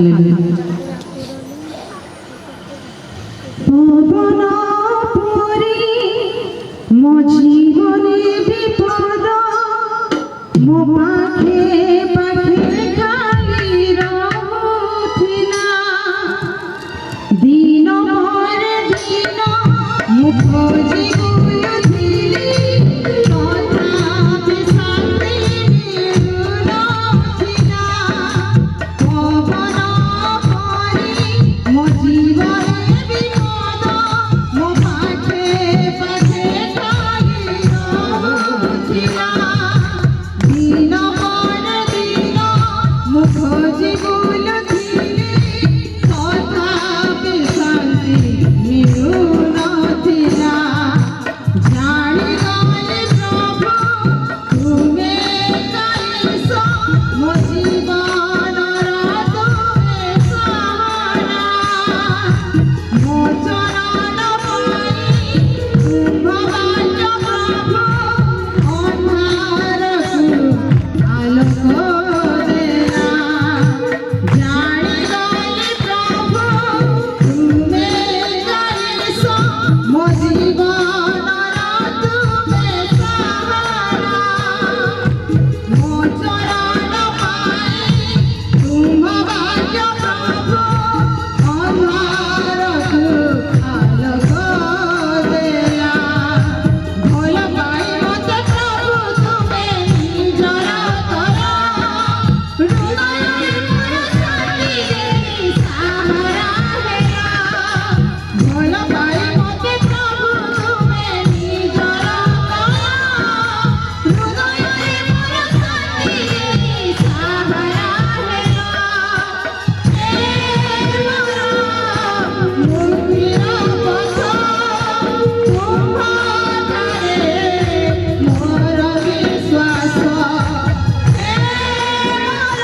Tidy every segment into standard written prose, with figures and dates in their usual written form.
Hallelujah. पवन परी मो जीवने विपद मो पाखे पाखे खाली रहुथिला दिन पर दिन मो खोजी बुलुथिली तथापि शांति मिलुनथिला पवन परी मो जीवने विपद मो पाखे पाखे खाली रहुथिला दिन पर दिन मो खोजी बुलुथिली तथापि शांति मिलुनथिला जानिगले प्रभु तुमे कैस मो जीवनर तुमे सहारा मो चरण पाई तुम बाच प्रभु अन्धारकु आलोक देला जानिगले प्रभु तुमे कैस मो जीवनर तुमे सहारा मो चरण पाई तुम बाच प्रभु अन्धारकु आलोक देला भल पाई मते प्रभु तुमे निजर करा हृदय मोर शांति देई सहारा हेला भल पाई मते प्रभु तुमे निजर करा हृदय मोर शांति देई सहारा हेला हे मोर मुक्तिर पथ तुम्हारे मोर विश्वास हे मोर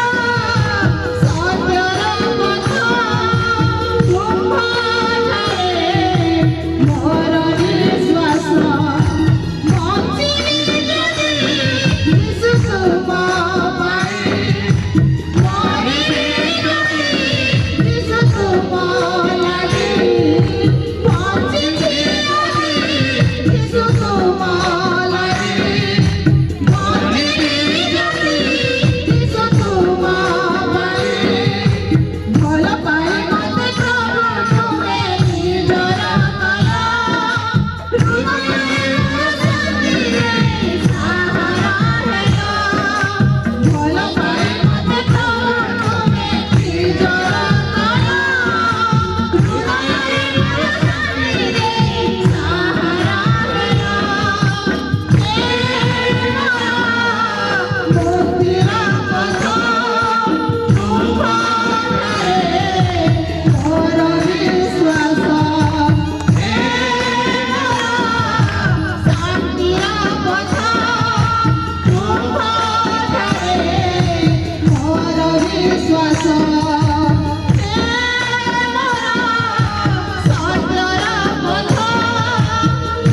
सत्यर पथ तुम्हारे मोर विश्वास बंचिली जदि यीशु तुम पाई मरिबी जदि यीशु तुम लागि बंचिली जदि यीशु तुम लागि मरिबी जदि यीशु तुम पाई भल पाई मते प्रभु तुमे निजर करा हृदय मोर शांति देई सहारा हेला भल पाई मते प्रभु तुमे निजर करा हृदय मोर शांति देई सहारा हेला हे मोर मुक्तिर पथ तुम्हारे मोर विश्वास हे मोर शांतिर पथ तुम्हारे मोर विश्वास हे मोर सत्यर पथ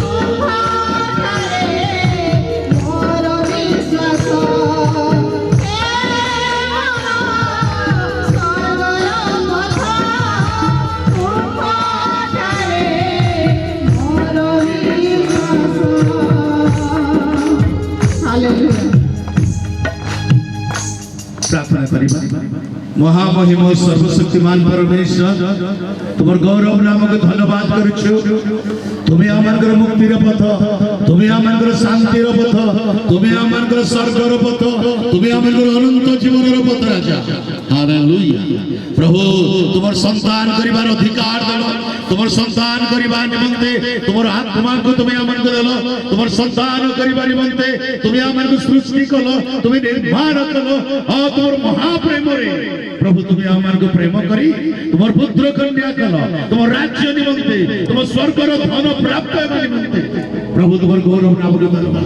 तुम्हारे मोर विश्वास हे मोर स्वर्गर पथ तुम्हारे मोर विश्वास हालेलुया। प्रार्थना करिबा महामहिम सर्वशक्तिमान परमेश्वर तुमर गौरव नाम को धन्यवाद करूछु तुम्हें आमनकर मुक्तिर पथ तुम्हें आमनकर शांतिर पथ तुम्हें आमनकर स्वर्गर पथ तुम्हें आमनकर अनंत जीवनर पथ राजा हालेलुया प्रभु तुमर संतान करिबार अधिकार देलो तुमर संतान करिबा निमंते तुमर आत्मा को तुम्हें आमनकर देलो तुमर संतान करिबा निमंते तुम्हें आमनकर सृष्टि कलो तुम्हें निर्माण कलो आ तुमर महाप्रेम रे प्रभु तुम्हें आमनकर प्रेम करी तुमर पुत्र कन्या कलो तुमर राज्य निमंते तुमर स्वर्गर धन प्राप्त हेबा निमंते প্রভু তোমার গৌরব নামকে ধন্যবাদ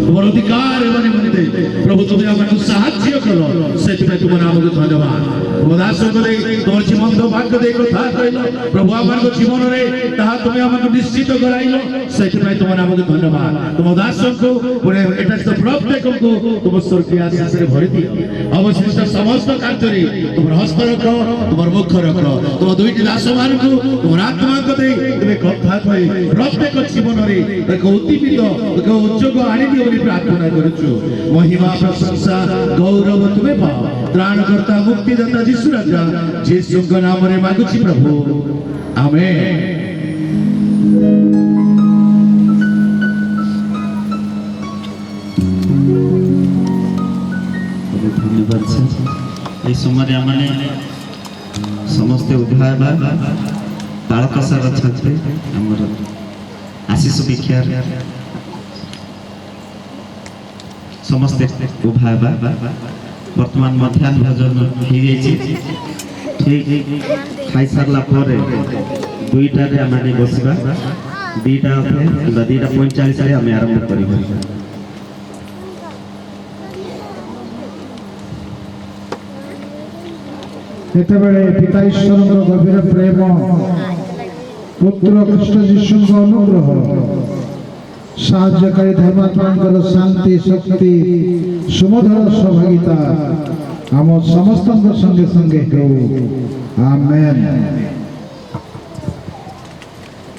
তোমার অধিকার মানে মধ্যে প্রভু তুমি আমাকে সাহায্য করো সেটা তোমার নামকে ধন্যবাদ তোমার দাসকে দেই তোমার জীবন ভাগ্য দেই কথা কইল প্রভু আমার জীবନରେ তাহা তুমি আমাকে নিশ্চিত করাইল সেটা তোমার নামকে ধন্যবাদ তোমার দাসকে পুরে এটা তো প্রত্যেককে তোমার স্বর্গীয় আশীর্বাদে ভরি দিও অবশিষ্ট সমস্ত কার্যরে তোমার হস্ত রাখো তোমার মুখ রাখো তোমার দুইটি দাসମାନଙ୍କୁ তোমার আত্মাকে দেই তুমি কথা কই প্রত্যেক জীবନରେ ଏକ ଉଦ୍ଦୀପିତ ଏକ ଉଦ୍ଯୋଗ ଆଣିଦିଅ ବୋଲି ପ୍ରାର୍ଥନା କରୁଛୁ ମହିମା ପ୍ରଶଂସା ଗୌରବ ତୁମେ ପାଅ ତ୍ରାଣକର୍ତ୍ତା ମୁକ୍ତିଦାତା ଯୀଶୁ ରାଜା ଯୀଶୁଙ୍କ ନାମରେ ମାଗୁଛି ପ୍ରଭୁ ଆମେନ୍। ধন্যবাদ এই সময় মানে সমস্ত উভয় বালক সার ছাত্রী আমার আশিষ ভিক্ষার সমস্তে উভয় বর্তমান মধ্যাহ্ন ভোজন হয়ে যাইছে ঠিক খাই সারলা পরে 2টারে আমি বসবা 2টা অথে কিংবা 2:45 আমি আরম্ভ করিব। ଯେତେବେଳେ ପିତା ଈଶ୍ୱରଙ୍କ ଗଭୀର ପ୍ରେମ ପୁତ୍ର ଖ୍ରୀଷ୍ଟ ଯୀଶୁଙ୍କ ଅନୁଗ୍ରହ ସାହାଯ୍ୟକାରୀ ଧର୍ମାତ୍ମାଙ୍କର ଶାନ୍ତି ଶକ୍ତି ସୁମଧୁର ସହଭାଗିତା ଆମ ସମସ୍ତଙ୍କ ସଙ୍ଗେ ସଙ୍ଗେ ହେଉ ଆମେନ୍।